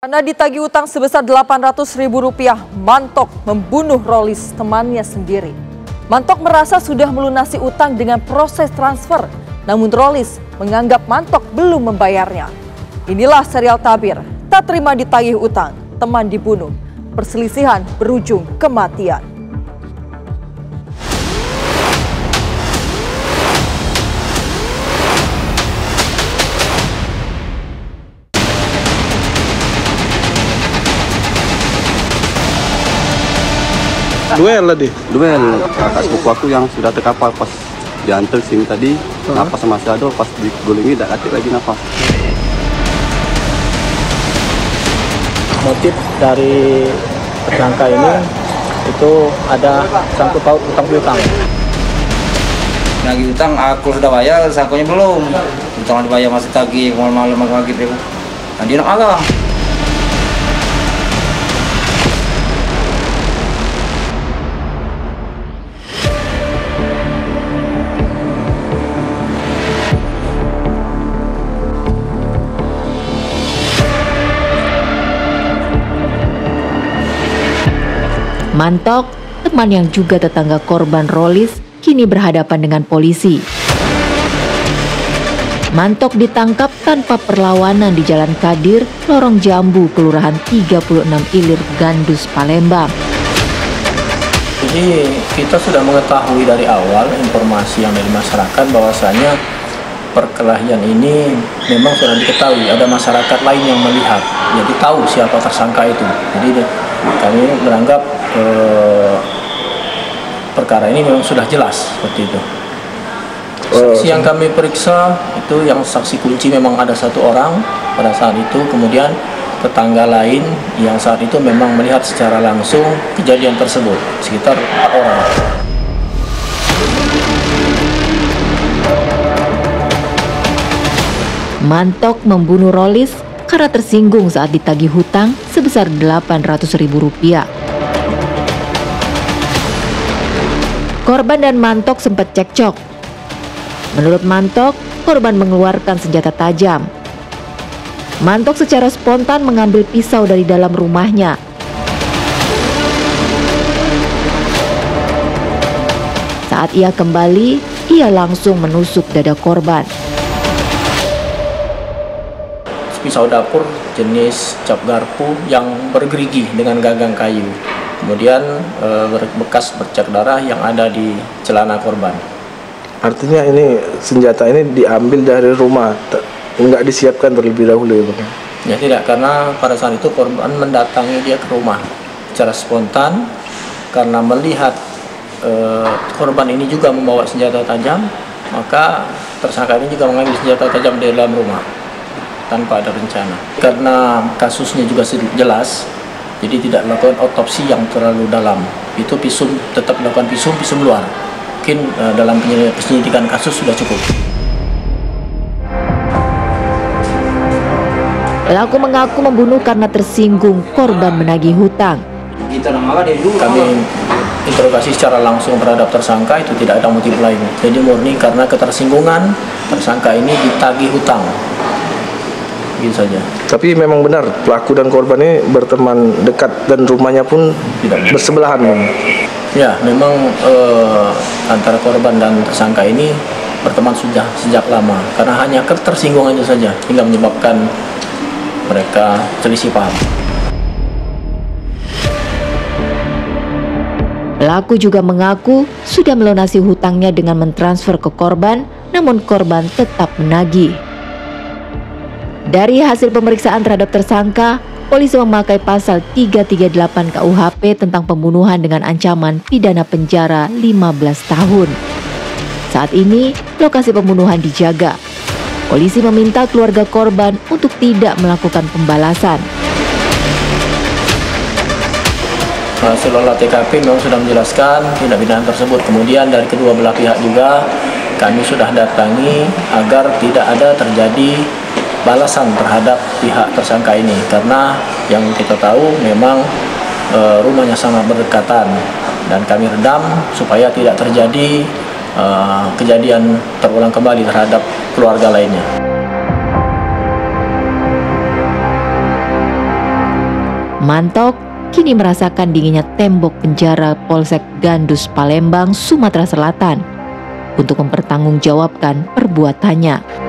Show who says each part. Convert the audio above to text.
Speaker 1: Karena ditagih utang sebesar Rp800.000, Mantok membunuh Rolis, temannya sendiri. Mantok merasa sudah melunasi utang dengan proses transfer, namun Rolis menganggap Mantok belum membayarnya. Inilah serial tabir, tak terima ditagih utang, teman dibunuh. Perselisihan berujung kematian.
Speaker 2: Duel tadi?
Speaker 3: Duel, kakak sepupu aku yang sudah terkapar pas diantar sini tadi, napas masih ada, pas digulingi tidak katik lagi napas.
Speaker 4: Motif dari tersangka ini itu ada sangkut paut utang piutang.
Speaker 5: Nagih utang aku sudah bayar, sakunya belum. Utang dibayar masih tagih, malam-malam lagi itu. Nah, dia nak agak.
Speaker 6: Mantok, teman yang juga tetangga korban Rolis, kini berhadapan dengan polisi. Mantok ditangkap tanpa perlawanan di Jalan Kadir, Lorong Jambu, Kelurahan 36 Ilir, Gandus, Palembang.
Speaker 4: Jadi kita sudah mengetahui dari awal informasi yang dari masyarakat bahwasanya perkelahian ini memang sudah diketahui, ada masyarakat lain yang melihat, jadi tahu siapa tersangka itu. Jadi kami beranggap perkara ini memang sudah jelas seperti itu. Saksi yang kami periksa itu yang saksi kunci memang ada satu orang pada saat itu, kemudian tetangga lain yang saat itu memang melihat secara langsung kejadian tersebut, sekitar 4 orang.
Speaker 6: Mantok membunuh Rolis karena tersinggung saat ditagih hutang sebesar Rp800.000. Korban dan Mantok sempat cekcok. Menurut Mantok, korban mengeluarkan senjata tajam. Mantok secara spontan mengambil pisau dari dalam rumahnya. Saat ia kembali, ia langsung menusuk dada korban.
Speaker 4: Pisau dapur jenis cap garpu yang bergerigi dengan gagang kayu. Kemudian bekas bercak darah yang ada di celana korban.
Speaker 2: Artinya ini senjata ini diambil dari rumah, enggak disiapkan terlebih dahulu ya Bang?
Speaker 4: Ya tidak, karena pada saat itu korban mendatangi dia ke rumah secara spontan karena melihat korban ini juga membawa senjata tajam, maka tersangka ini juga mengambil senjata tajam di dalam rumah tanpa ada rencana. Karena kasusnya juga jelas, jadi tidak melakukan otopsi yang terlalu dalam. Itu visum, tetap melakukan visum luar. Mungkin dalam penyelidikan kasus sudah cukup.
Speaker 6: Pelaku mengaku membunuh karena tersinggung korban menagih hutang.
Speaker 4: Kami interogasi secara langsung terhadap tersangka, itu tidak ada motif lain. Jadi murni karena ketersinggungan tersangka ini ditagih hutang. Gitu saja.
Speaker 2: Tapi memang benar pelaku dan korban ini berteman dekat dan rumahnya pun tidak bersebelahan.
Speaker 4: Ya, memang antara korban dan tersangka ini berteman sudah sejak lama, karena hanya ketersinggungan itu saja hingga menyebabkan mereka selisih paham.
Speaker 6: Pelaku juga mengaku sudah melunasi hutangnya dengan mentransfer ke korban, namun korban tetap menagih. Dari hasil pemeriksaan terhadap tersangka, polisi memakai pasal 338 KUHP tentang pembunuhan dengan ancaman pidana penjara 15 tahun. Saat ini, lokasi pembunuhan dijaga. Polisi meminta keluarga korban untuk tidak melakukan pembalasan.
Speaker 4: Hasil olah TKP memang sudah menjelaskan tindak pidana tersebut. Kemudian dari kedua belah pihak juga kami sudah datangi agar tidak ada terjadi balasan terhadap pihak tersangka ini, karena yang kita tahu memang rumahnya sangat berdekatan dan kami redam supaya tidak terjadi kejadian terulang kembali terhadap keluarga lainnya.
Speaker 6: Mantok kini merasakan dinginnya tembok penjara Polsek Gandus Palembang, Sumatera Selatan untuk mempertanggungjawabkan perbuatannya.